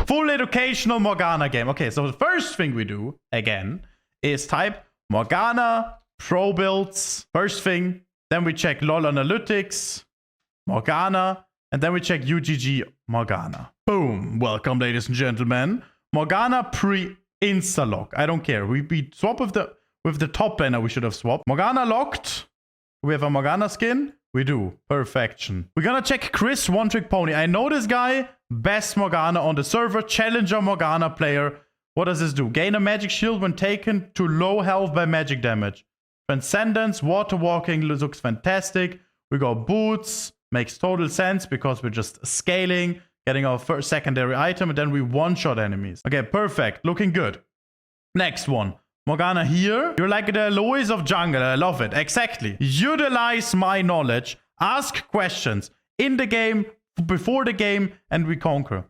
Full educational Morgana game. Okay, so the first thing we do, again, is type Morgana, pro builds, first thing. Then we check LOL Analytics, Morgana, and then we check UGG Morgana. Boom. Welcome, ladies and gentlemen. Morgana pre-insta-lock. I don't care. We swap with the top banner we should have swapped. Morgana locked. We have a Morgana skin. We do. Perfection. We're gonna check Chris One Trick Pony. I know this guy. Best Morgana on the server. Challenger Morgana player. What does this do? Gain a magic shield when taken to low health by magic damage. Transcendence, water walking looks fantastic. We got boots. Makes total sense because we're just scaling. Getting our first secondary item. And then we one-shot enemies. Okay, perfect. Looking good. Next one. Morgana here. You're like the Lois of jungle. I love it. Exactly. Utilize my knowledge. Ask questions. In the game, before the game, and we conquer.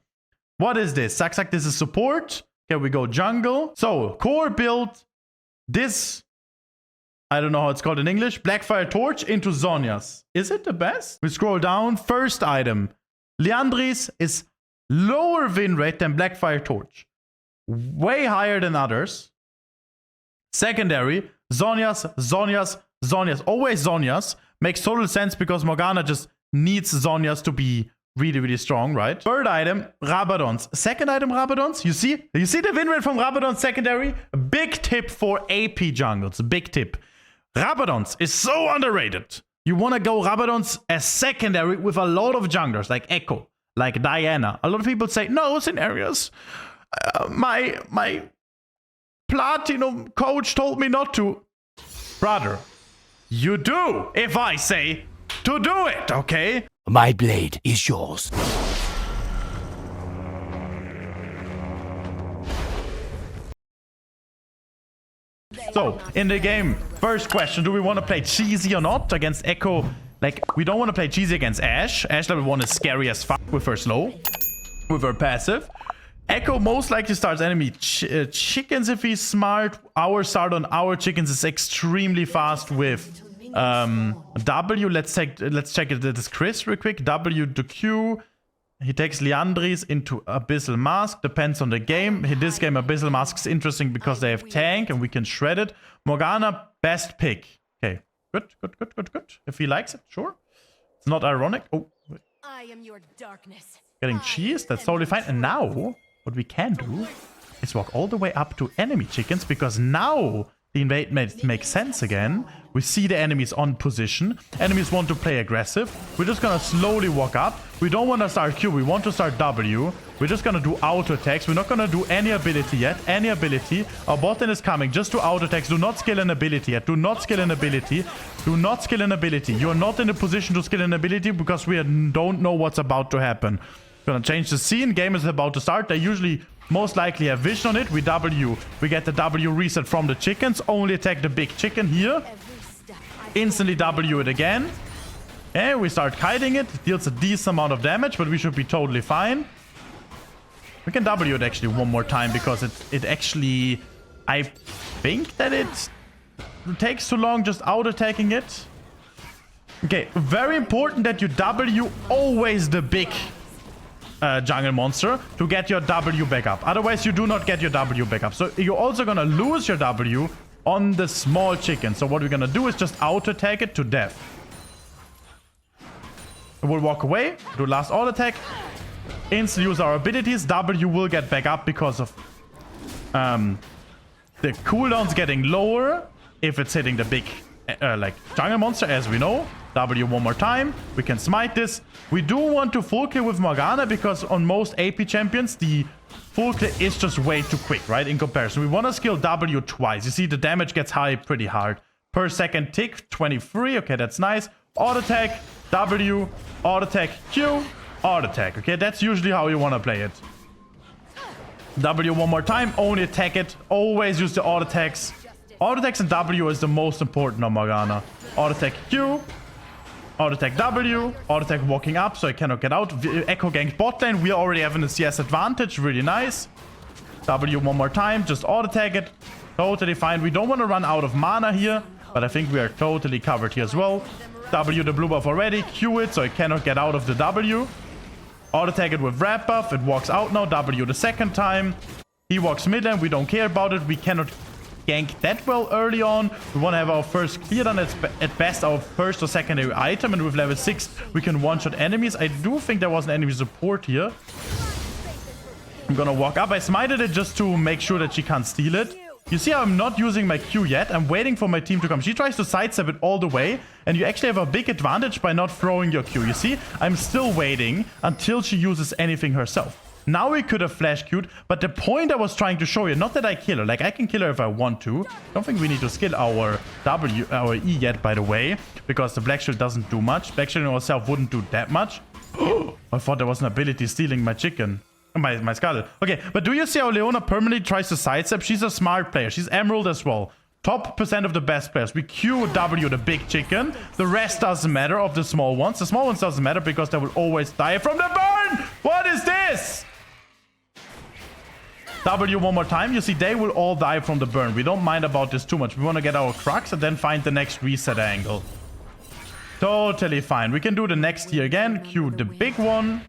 What is this? Saksak, this is support. Okay, we go jungle. So, core build. This, I don't know how it's called in English. Blackfire Torch into Zhonya's. Is it the best? We scroll down. First item. Liandry's is lower win rate than Blackfire Torch. Way higher than others. Secondary, Zhonya's. Always Zhonya's. Makes total sense because Morgana just needs Zhonya's to be really, really strong, right? Third item, Rabadon's. Second item, Rabadon's. You see the win rate from Rabadon's secondary? Big tip for AP jungles. Big tip. Rabadon's is so underrated. You want to go Rabadon's as secondary with a lot of junglers like Echo, like Diana. A lot of people say, no, Sinerias. My Platinum coach told me not to. Brother, you do if I say to do it, okay? My blade is yours. So, in the game, first question, do we want to play cheesy or not against Echo? Like, we don't want to play cheesy against Ashe. Ashe level 1 is scary as fuck with her slow, with her passive. Echo most likely starts enemy chickens if he's smart. Our start on our chickens is extremely fast with W. Let's check this Chris real quick. W to Q. He takes Liandry's into Abyssal Mask. Depends on the game. In this game, Abyssal Mask is interesting because they have tank and we can shred it. Morgana, best pick. Okay, good. If he likes it, sure. It's not ironic. Oh, wait. I am your darkness. Getting cheese, that's totally fine. And now, what we can do is walk all the way up to enemy chickens because now the invade makes sense again. We see the enemies on position. Enemies want to play aggressive. We're just gonna slowly walk up. We don't want to start Q, we want to start W. We're just gonna do auto attacks. We're not gonna do any ability yet. Any ability. Our bot lane is coming. Just do auto attacks. Do not skill an ability yet. Do not skill an ability. Do not skill an ability. You're not in a position to skill an ability because we don't know what's about to happen. Gonna change the scene. Game is about to start. They usually most likely have vision on it. We W. We get the W reset from the chickens. Only attack the big chicken here. Instantly W it again. And we start kiting it. It deals a decent amount of damage, but we should be totally fine. We can W it actually one more time because it actually... I think that it takes too long just out-attacking it. Okay, very important that you W always the big jungle monster to get your W back up. Otherwise, you do not get your W back up. So you're also going to lose your W on the small chicken. So what we're going to do is just auto-attack it to death. We'll walk away, do last auto attack, instantly use our abilities. W will get back up because of the cooldowns getting lower if it's hitting the big like jungle monster, as we know. W one more time. We can smite this. We do want to full kill with Morgana because on most AP champions, the full kill is just way too quick, right? In comparison, we want to skill W twice. You see, the damage gets high pretty hard. Per second tick, 23. Okay, that's nice. Auto attack, W, auto attack, Q, auto attack. Okay, that's usually how you want to play it. W one more time, only attack it. Always use the auto attacks. Auto attacks and W is the most important on Morgana. Auto attack Q, auto attack W, auto attack walking up so I cannot get out. Echo gank bot lane. We already have an CS advantage. Really nice. W one more time, just auto attack it. Totally fine. We don't want to run out of mana here, but I think we are totally covered here as well. W the blue buff already. Q it so I cannot get out of the W. Auto attack it with red buff. It walks out now. W the second time. He walks mid lane. We don't care about it. We cannot gank that well early on. We want to have our first clear done. At best our first or secondary item. And with level 6, we can one-shot enemies. I do think there was an enemy support here. I'm gonna walk up. I smited it just to make sure that she can't steal it. You see how I'm not using my Q yet. I'm waiting for my team to come. She tries to sidestep it all the way. And you actually have a big advantage by not throwing your Q. You see, I'm still waiting until she uses anything herself. Now we could have flash Q'd, but the point I was trying to show you, not that I kill her. Like, I can kill her if I want to. Don't think we need to skill our E yet, by the way, because the Black Shield doesn't do much. Black Shield herself wouldn't do that much. I thought there was an ability stealing my chicken. My skull. Okay, but do you see how Leona permanently tries to sidestep? She's a smart player. She's Emerald as well. Top % of the best players. We QW the big chicken. The rest doesn't matter of the small ones. The small ones doesn't matter because they will always die from the burn. What is this? W one more time. You see, they will all die from the burn. We don't mind about this too much. We want to get our crux and then find the next reset angle. Totally fine. We can do the next here again. Q the big one.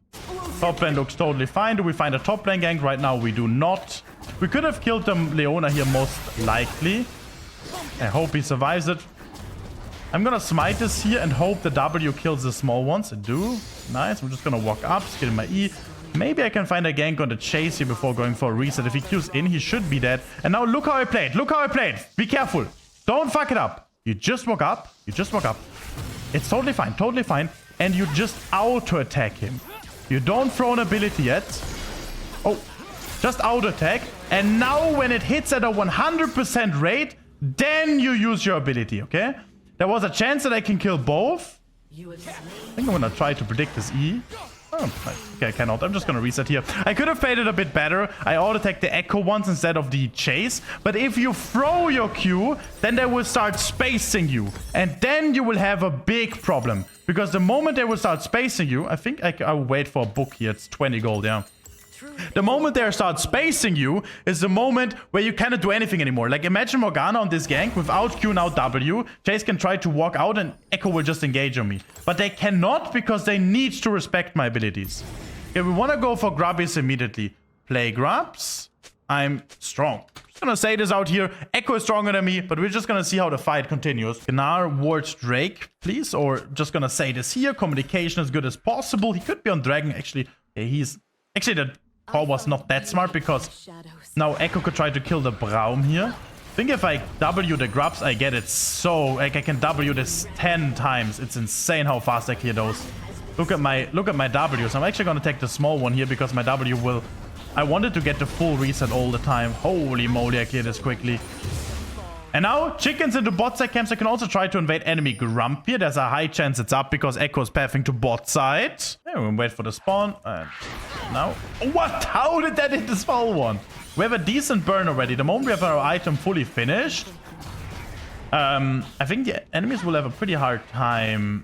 Top lane looks totally fine. Do we find a top lane gank? Right now, we do not. We could have killed them Leona here most likely. I hope he survives it. I'm gonna smite this here and hope the W kills the small ones. I do. Nice. I'm just gonna walk up, skill my E. Maybe I can find a gank on the chase here before going for a reset. If he Qs in, he should be dead. And now look how I played. Look how I played. Be careful. Don't fuck it up. You just walk up. You just walk up. It's totally fine. Totally fine. And you just auto-attack him. You don't throw an ability yet. Oh. Just auto-attack. And now when it hits at a 100% rate, then you use your ability, okay? There was a chance that I can kill both. I think I'm gonna try to predict this E. Oh, okay, I cannot. I'm just gonna reset here. I could have played it a bit better. I auto-attacked the Echo once instead of the chase. But if you throw your Q, then they will start spacing you. And then you will have a big problem. Because the moment they will start spacing you, I think I will wait for a book here. It's 20 gold, yeah. The moment they start spacing you is the moment where you cannot do anything anymore. Like, imagine Morgana on this gank without Q now W. Chase can try to walk out and Echo will just engage on me. But they cannot because they need to respect my abilities. Okay, we want to go for Grubs immediately. Play Grubs. I'm strong. Just gonna say this out here. Echo is stronger than me, but we're just gonna see how the fight continues. Gnar wards Drake, please. Or just gonna say this here. Communication as good as possible. He could be on Dragon, actually. Okay, he's... Actually, the call was not that smart because now Echo could try to kill the Braum here. I think if I W the Grubs, I get it so... Like, I can W this 10 times. It's insane how fast I clear those. Look at my W. So I'm actually gonna take the small one here because my W will... I wanted to get the full reset all the time. Holy moly, I cleared this quickly. And now, chickens into bot side camps. I can also try to invade enemy Grump here. There's a high chance it's up because Echo is pathing to bot side. Yeah, we'll wait for the spawn. And now... What? How did that hit the small one? We have a decent burn already. The moment we have our item fully finished, I think the enemies will have a pretty hard time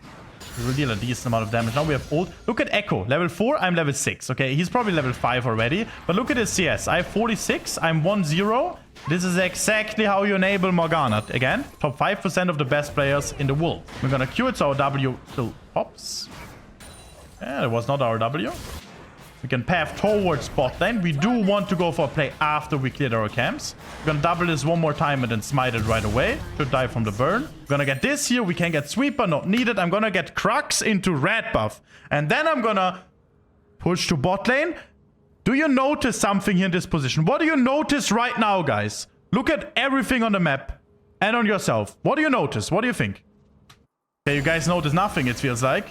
to deal a decent amount of damage. Now we have ult. Look at Echo. Level 4, I'm level 6. Okay, he's probably level 5 already. But look at his CS. I have 46. I'm 1-0. This is exactly how you enable Morgana. Again, top 5% of the best players in the world. We're gonna Q it so our W still pops. Yeah, it was not our W. We can path towards bot lane. We do want to go for a play after we cleared our camps. We're gonna double this one more time and then smite it right away. Should die from the burn. We're gonna get this here. We can get Sweeper, not needed. I'm gonna get Crux into red buff. And then I'm gonna push to bot lane. Do you notice something here in this position? What do you notice right now, guys? Look at everything on the map and on yourself. What do you notice? What do you think? Okay, you guys notice nothing, it feels like.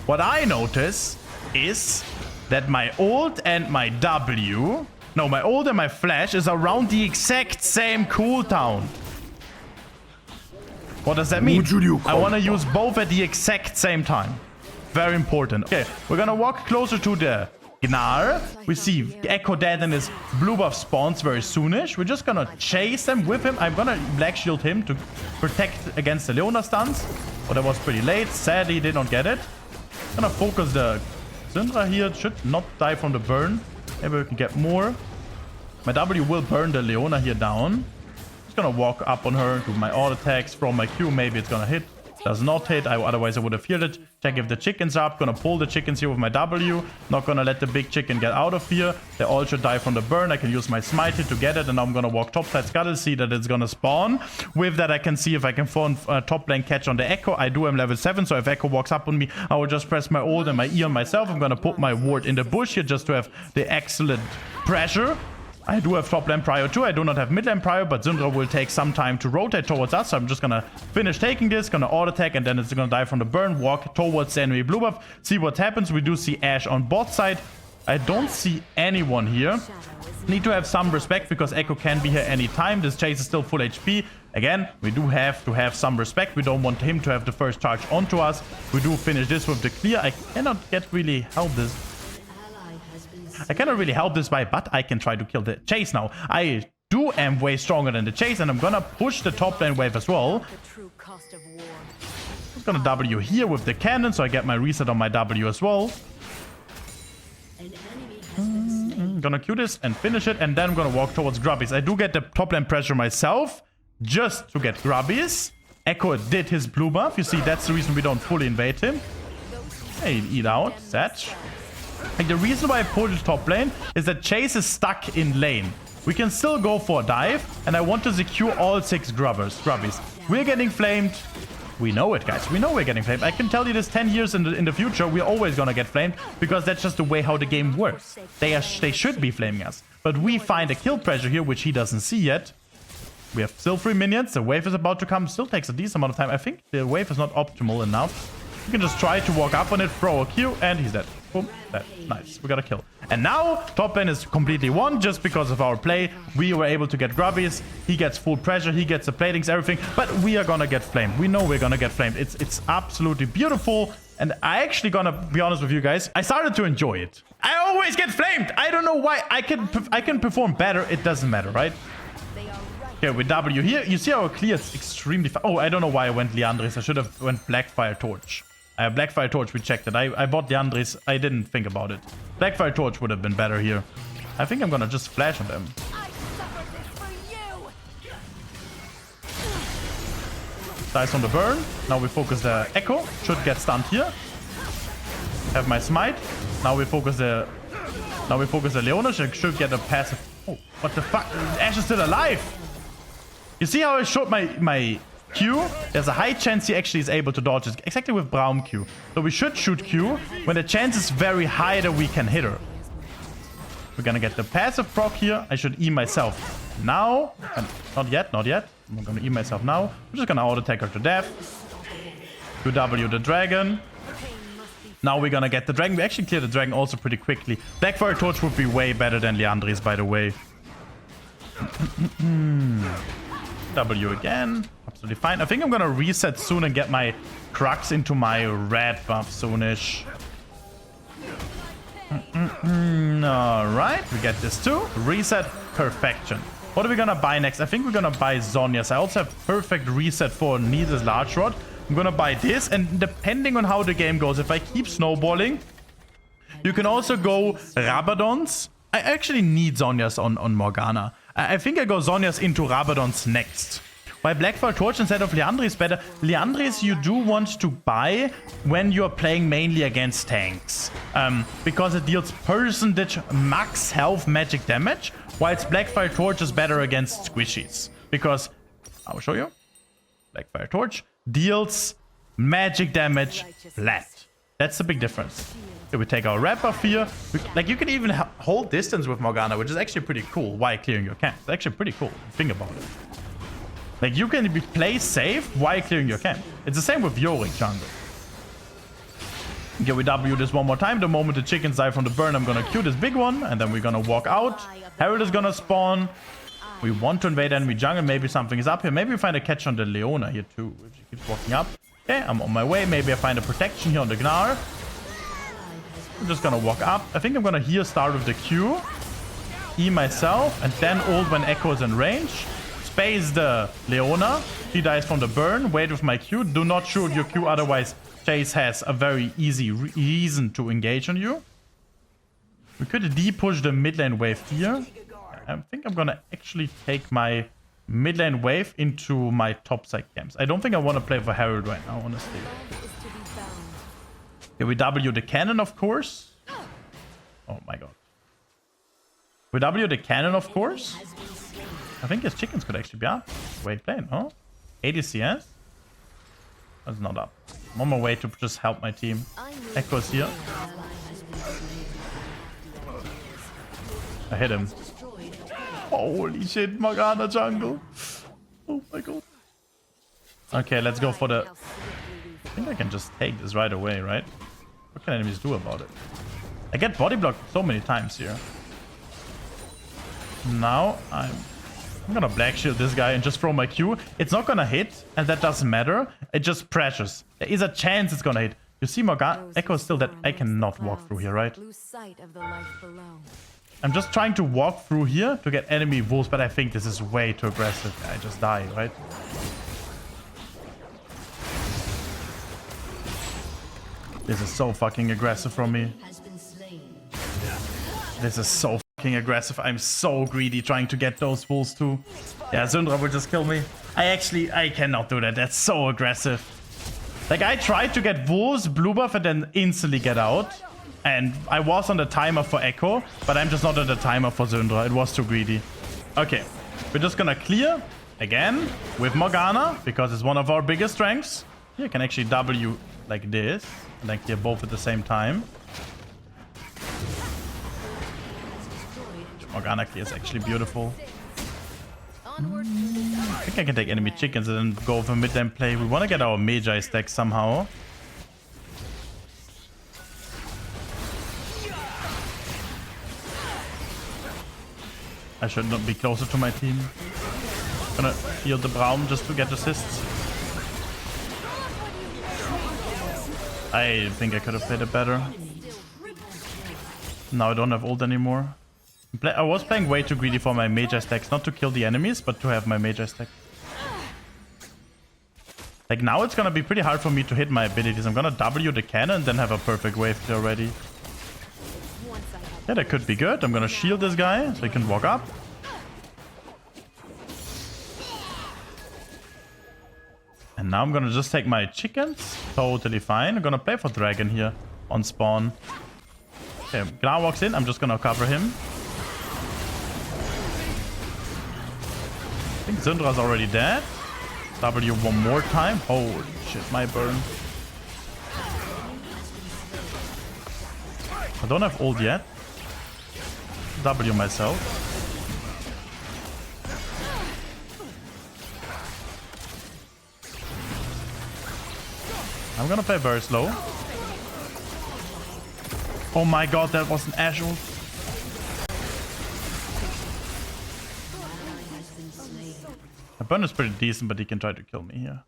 What I notice is that my ult and my W... No, my ult and my flash is around the exact same cooldown. What does that mean? I want to use both at the exact same time. Very important. Okay, we're gonna walk closer to the Gnar. We see Echo dead and his blue buff spawns very soonish. We're just gonna chase them with him. I'm gonna black shield him to protect against the Leona stuns. Oh, that was pretty late. Sadly, did not get it. Gonna focus the Syndra here. Should not die from the burn. Maybe we can get more. My W will burn the Leona here down. Just gonna walk up on her, do my auto attacks from my Q. Maybe it's gonna hit. Does not hit. Otherwise I would have healed it. Check if the chickens are up. Gonna pull the chickens here with my W. Not gonna let the big chicken get out of here. They all should die from the burn. I can use my smite here to get it. And now I'm gonna walk topside scuttle. See that it's gonna spawn. With that I can see if I can form top lane catch on the Echo. I do am level 7. So if Echo walks up on me, I will just press my ult and my E on myself. I'm gonna put my ward in the bush here just to have the excellent pressure. I do have top lane prio too. I do not have mid lane prio, but Syndra will take some time to rotate towards us. So I'm just gonna finish taking this, gonna auto attack, and then it's gonna die from the burn, walk towards the enemy blue buff, see what happens. We do see Ashe on bot side. I don't see anyone here. Need to have some respect because Echo can be here anytime. This chase is still full HP. Again, we do have to have some respect. We don't want him to have the first charge onto us. We do finish this with the clear. I cannot really help this. I cannot really help this by, but I can try to kill the chase now. I am way stronger than the chase, and I'm gonna push the top lane wave as well. I'm gonna W here with the cannon, so I get my reset on my W as well. Gonna Q this and finish it, and then I'm gonna walk towards Grubbies. I do get the top lane pressure myself, just to get Grubbies. Echo did his blue buff. You see, that's the reason we don't fully invade him. Hey, eat out. Satch. Like, the reason why I pulled the top lane is that Chase is stuck in lane. We can still go for a dive, and I want to secure all 6 grubbies. We're getting flamed. We know it, guys. We know we're getting flamed. I can tell you this 10 years in the future, we're always gonna get flamed, because that's just the way how the game works. They should be flaming us. But we find a kill pressure here, which he doesn't see yet. We have still 3 minions. The wave is about to come. Still takes a decent amount of time. I think the wave is not optimal enough. You can just try to walk up on it, throw a Q, and he's dead. Boom. Dead. Nice. We got a kill. And now, top lane is completely won just because of our play. We were able to get Grubbies. He gets full pressure. He gets the platings, everything. But we are gonna get flamed. We know we're gonna get flamed. It's absolutely beautiful. And I actually gonna be honest with you guys. I started to enjoy it. I always get flamed. I don't know why. I can perform better. It doesn't matter, right? Okay, with W here. You see our clear is extremely fast. Oh, I don't know why I went Liandry's. I should have went Blackfire Torch. Blackfire Torch, we checked it. I bought Liandry's. I didn't think about it. Blackfire Torch would have been better here. I think I'm gonna just flash on them. Dies on the burn. Now we focus the Echo. Should get stunned here. Have my smite. Now we focus the Leona. She should get a passive. Oh, what the fuck? Ashe is still alive. You see how I showed my Q? There's a high chance he actually is able to dodge it. Exactly with Braum Q. So we should shoot Q when the chance is very high that we can hit her. We're gonna get the passive proc here. I should E myself now. And not yet. I'm gonna E myself now. I'm just gonna auto attack her to death. QW the dragon. Now we're gonna get the dragon. We actually clear the dragon also pretty quickly. Blackfire Torch would be way better than Liandry's, by the way. W again. Absolutely fine. I think I'm gonna reset soon and get my Crux into my red buff soonish. Alright, we get this too. Reset. Perfection. What are we gonna buy next? I think we're gonna buy Zhonya's. I also have perfect reset for Needle's Large Rod. I'm gonna buy this, and depending on how the game goes, if I keep snowballing, you can also go Rabadons. I actually need Zhonya's on Morgana. I think I go Zhonya's into Rabadons next. Why Blackfire Torch instead of Liandry's better? Liandry's you do want to buy when you're playing mainly against tanks. Because it deals percentage max health magic damage, whilst Blackfire Torch is better against squishies. Because, I'll show you. Blackfire Torch deals magic damage flat. That's the big difference. Okay, we take our red buff here. Like, you can even hold distance with Morgana, which is actually pretty cool while clearing your camp. It's actually pretty cool. Think about it. Like, you can play safe while clearing your camp. It's the same with Yorick jungle. Okay, we W this one more time. The moment the chickens die from the burn, I'm gonna Q this big one, and then we're gonna walk out. Herald is gonna spawn. We want to invade enemy jungle. Maybe something is up here. Maybe we find a catch on the Leona here too, which keeps walking up. Okay, I'm on my way. Maybe I find a protection here on the Gnar. I'm just gonna walk up. I think I'm gonna here start with the Q. E myself, and then ult when Echo is in range. Space the Leona. She dies from the burn. Wait with my Q. Do not shoot your Q, otherwise Chase has a very easy reason to engage on you. We could D-push the mid lane wave here. I think I'm gonna actually take my mid lane wave into my top side camps. I don't think I want to play for Herald right now, honestly. Okay, we W the cannon, of course. Oh my god. We W the cannon, of course. I think his chickens could actually be up. Wait, playing, no? 80 CS? That's not up. I'm on my way to just help my team. Echo's here. I hit him. Holy shit, Morgana jungle. Oh my god. Okay, let's go for the... I think I can just take this right away, right? What can enemies do about it? I get body blocked so many times here. Now I'm gonna black shield this guy and just throw my Q. It's not gonna hit, and that doesn't matter. It just pressures. There is a chance it's gonna hit. You see Morgana? Echo is still that I cannot walk through here, right? I'm just trying to walk through here to get enemy wolves, but I think this is way too aggressive. I just die, right? This is so fucking aggressive from me. This is so fucking aggressive. I'm so greedy trying to get those wolves too. Yeah, Syndra will just kill me. I cannot do that. That's so aggressive. Like, I tried to get wolves, blue buff, and then instantly get out. And I was on the timer for Echo, but I'm just not on the timer for Syndra. It was too greedy. Okay, we're just gonna clear again with Morgana, because it's one of our biggest strengths. Here, I can actually W like this, and then clear both at the same time. Morgana clear is actually beautiful. I think I can take enemy chickens and then go for mid lane play. We want to get our Magi stack somehow. I should not be closer to my team. Gonna heal the Braum just to get assists. I think I could have played it better. Now I don't have ult anymore. I was playing way too greedy for my Magi stacks. Not to kill the enemies, but to have my Magi stack. Like, now it's gonna be pretty hard for me to hit my abilities. I'm gonna W the cannon and then have a perfect wave clear already. Yeah, that could be good. I'm gonna shield this guy so he can walk up. And now I'm gonna just take my chickens. Totally fine. I'm gonna play for dragon here on spawn. Okay, Gnar walks in. I'm just gonna cover him. I think Syndra's already dead. W one more time. Holy shit, my burn. I don't have ult yet. W myself. I'm gonna play very slow. Oh my god, that was an Ashe ult. My burn is pretty decent, but he can try to kill me here.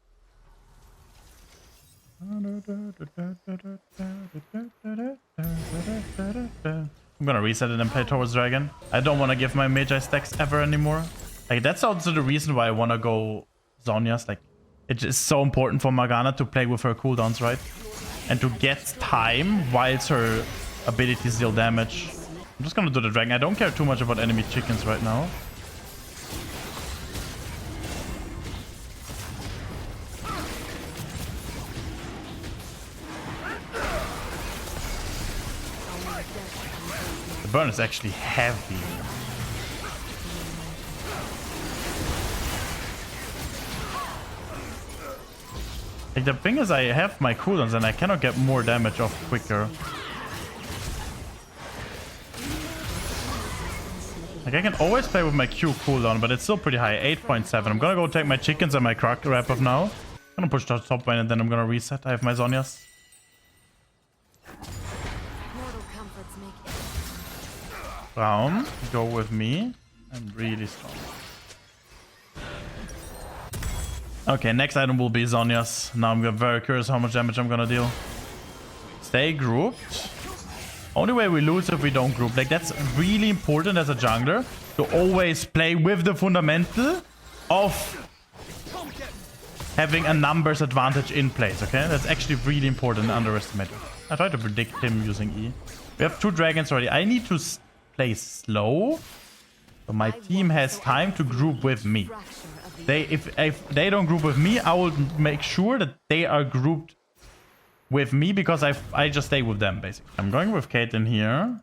I'm gonna reset it and play towards dragon. I don't want to give my Magi stacks ever anymore. Like, that's also the reason why I want to go Zhonya's. Like, it is so important for Morgana to play with her cooldowns, right? And to get time whilst her abilities deal damage. I'm just gonna do the dragon. I don't care too much about enemy chickens right now. The burn is actually heavy. Like, the thing is, I have my cooldowns and I cannot get more damage off quicker. Like, I can always play with my Q cooldown, but it's still pretty high, 8.7. I'm gonna go take my chickens and my Krug wrap up now. I'm gonna push the top lane and then I'm gonna reset. I have my Zhonya's. Braum, go with me. I'm really strong. Okay, next item will be Zhonya's. Now I'm very curious how much damage I'm gonna deal. Stay grouped. Only way we lose if we don't group. Like, that's really important as a jungler to always play with the fundamental of having a numbers advantage in place, okay? That's actually really important and underestimated. I tried to predict him using E. We have 2 dragons already. I need to play slow So my team has time to group with me. If they don't group with me, I will make sure that they are grouped with me because I just stay with them, basically. I'm going with Caitlyn here.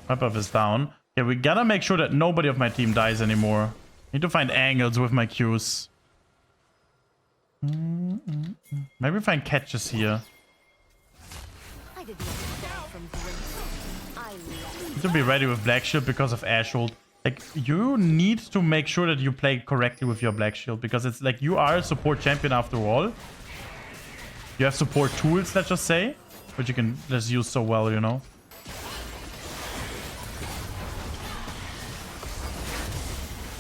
My buff is down. Okay, we gotta make sure that nobody of my team dies anymore. Need to find angles with my Qs. Maybe find catches here. Need to be ready with Black Shield because of Ash ult. Like, you need to make sure that you play correctly with your Black Shield because it's like you are a support champion after all. You have support tools, let's just say, which you can just use so well, you know.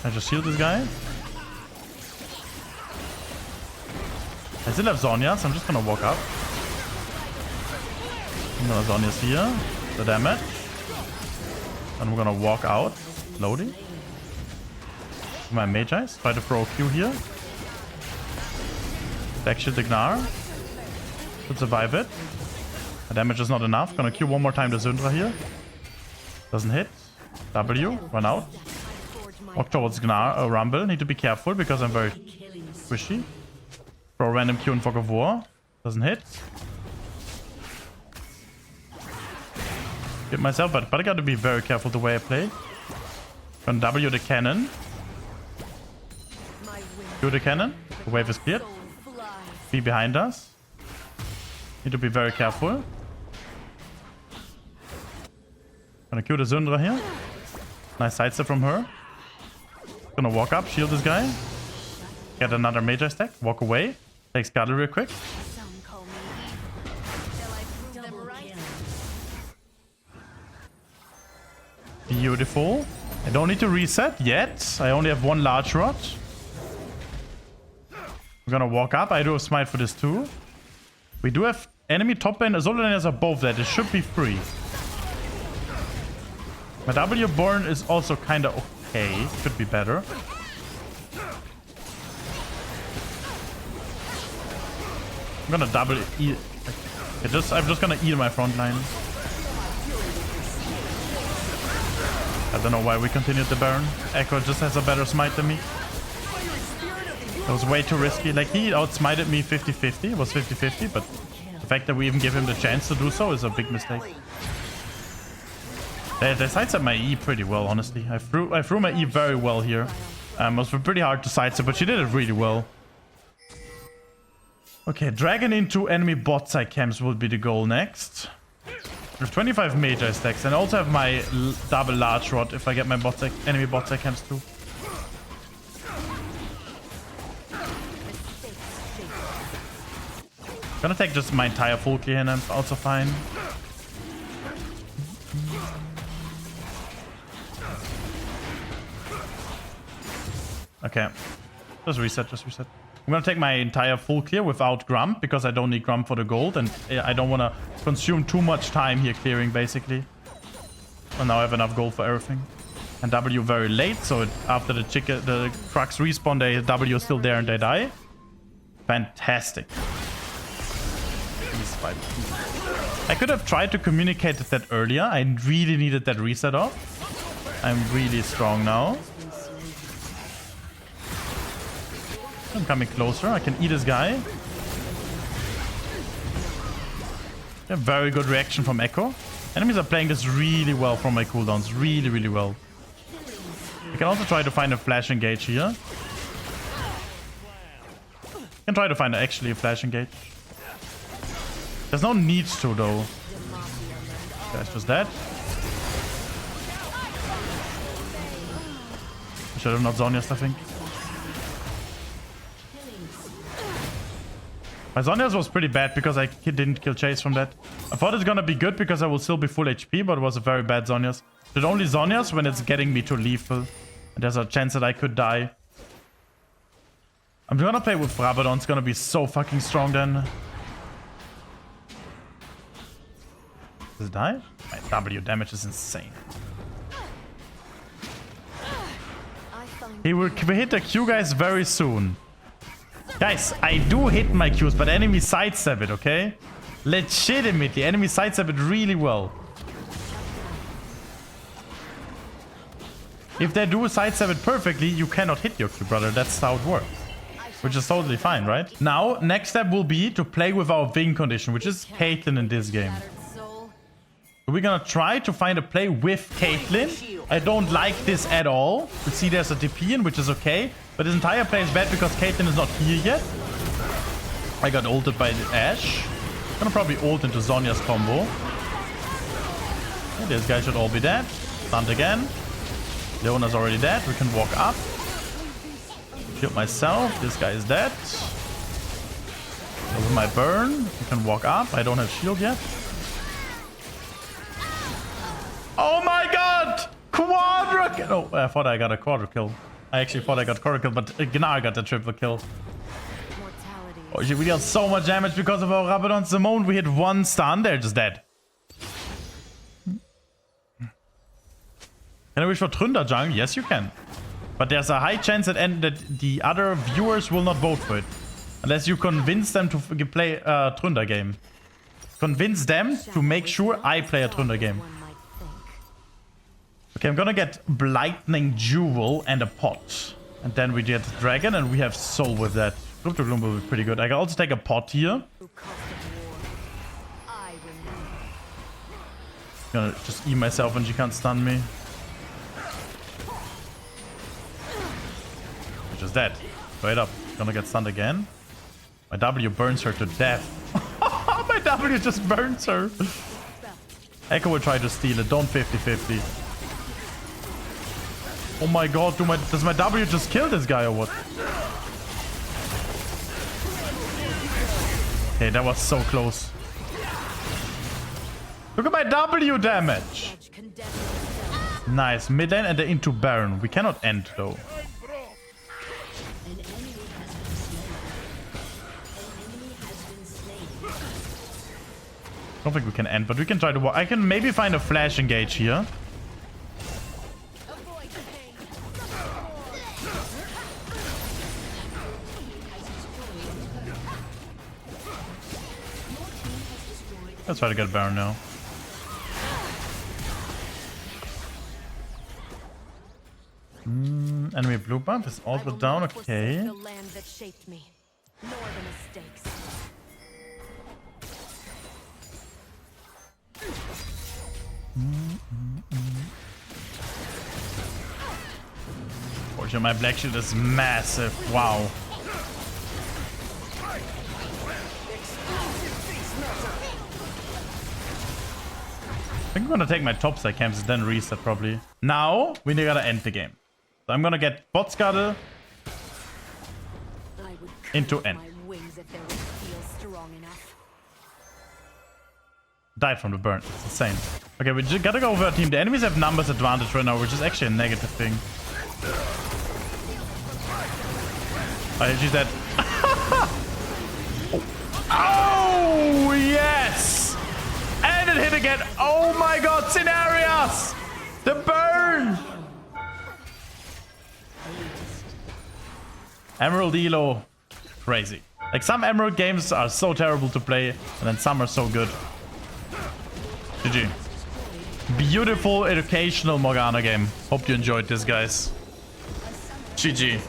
I just shield this guy. I still have Zhonya's, so I'm just gonna walk up. Zhonya's here. The damage. And we're gonna walk out. Slowly. My Magi's. Try to throw a Q here. Back shield Ignar. Could survive it. The damage is not enough. Gonna Q one more time the Syndra here. Doesn't hit. W. Run out. Walk towards Gnar. Rumble. Need to be careful because I'm very squishy. Throw a random Q in Fog of War. Doesn't hit. Get myself, but I gotta be very careful the way I play. Gonna W the cannon. Q the cannon. The wave is cleared. Be behind us. Need to be very careful. Gonna Q the Syndra here. Nice sidestep from her. Gonna walk up, shield this guy. Get another Magi stack. Walk away. Take Scuttle real quick. Beautiful. I don't need to reset yet. I only have one large rod. We're gonna walk up. I do have smite for this too. We do have enemy top lane. Solo laners are both there. This should be free. My W burn is also kind of okay. Could be better. I'm gonna double eat. I'm just gonna eat my front line. I don't know why we continued the Baron. Echo just has a better smite than me. That was way too risky. Like, he outsmited me 50-50. It was 50-50, but the fact that we even give him the chance to do so is a big mistake. They sidestep my E pretty well, honestly. I threw my E very well here. It was pretty hard to sidestep, but she did it really well. Okay, dragon into enemy bot side camps will be the goal next. I have 25 Magi stacks and I also have my double large rod if I get my enemy bot side camps too. Gonna take just my entire full clear and I'm also fine. Okay. Just reset. I'm gonna take my entire full clear without Grump because I don't need Grump for the gold and I don't want to consume too much time here clearing basically. And now I have enough gold for everything. And W very late, so after the Crux respawn, the W is still there and they die. Fantastic. I could have tried to communicate that earlier. I really needed that reset off. I'm really strong now. I'm coming closer. I can eat this guy. A very good reaction from Echo. Enemies are playing this really well from my cooldowns. Really, really well. I can also try to find a flash engage here. I can try to find actually a flash engage. There's no need to though. That's just that. I should have not Zhonya's, I think. My Zhonya's was pretty bad because I didn't kill Chase from that. I thought it's gonna be good because I will still be full HP, but it was a very bad Zhonya's. Should only Zhonya's when it's getting me to lethal. And there's a chance that I could die. I'm gonna play with Rabadon. It's gonna be so fucking strong then. Does it die? My W damage is insane. He will hit the Q guys very soon. Guys, I do hit my Qs, but enemy sidestep it, okay? Legitimately, enemy sidestep it really well. if they do sidestep it perfectly, you cannot hit your Q, brother. That's how it works. Which is totally fine, right? Now, next step will be to play with our wing condition, which is Caitlyn in this game. We're gonna try to find a play with Caitlyn. I don't like this at all. You see there's a TP in, which is okay. But this entire play is bad because Caitlyn is not here yet. I got ulted by Ashe. Gonna probably ult into Zhonya's combo. Yeah, this guy should all be dead. Stunned again. Leona's already dead. We can walk up. Shield myself. This guy is dead. Over my burn. We can walk up. I don't have shield yet. Oh my god! Quadra kill! Oh, I thought I got a quadra kill. I actually thought I got quadra kill, but Gnar got the triple kill. Oh shit, we dealt so much damage because of our Rabadons. The moment we hit one stun, they're just dead. Can I wish for Trunda jungle? Yes, you can. But there's a high chance that the other viewers will not vote for it. Unless you convince them to play a Trunda game. Convince them to make sure I play a Trunda game. Okay, I'm gonna get Lightning Jewel and a pot. And then we get Dragon and we have Soul with that. Group to Gloom will be pretty good. I can also take a pot here. Gonna just eat myself and she can't stun me. Which is dead. Straight up. Gonna get stunned again. My W burns her to death. My W just burns her. Echo will try to steal it. Don't 50-50. Oh my god, does my W just kill this guy or what? Okay, that was so close. Look at my W damage. Nice. Mid lane and then into Baron. We cannot end though. I don't think we can end, but we can try to walk. I can maybe find a flash engage here. Let's try to get Baron now. Enemy blue buff is also down. Okay. The land that shaped me, nor the mistakes. Fortunately, my black shield is massive. Wow. I think I'm gonna take my top side camps and then reset probably. Now, we gotta end the game. So I'm gonna get bot scuttle into end. Died from the burn. It's insane. Okay, we just gotta go over our team. The enemies have numbers advantage right now, which is actually a negative thing. Oh, she's dead. Oh, yes! And it hit again. Oh my god, Sinerias! The burn! Emerald Elo. Crazy. Like, some Emerald games are so terrible to play, and then some are so good. GG. Beautiful educational Morgana game. Hope you enjoyed this, guys. GG.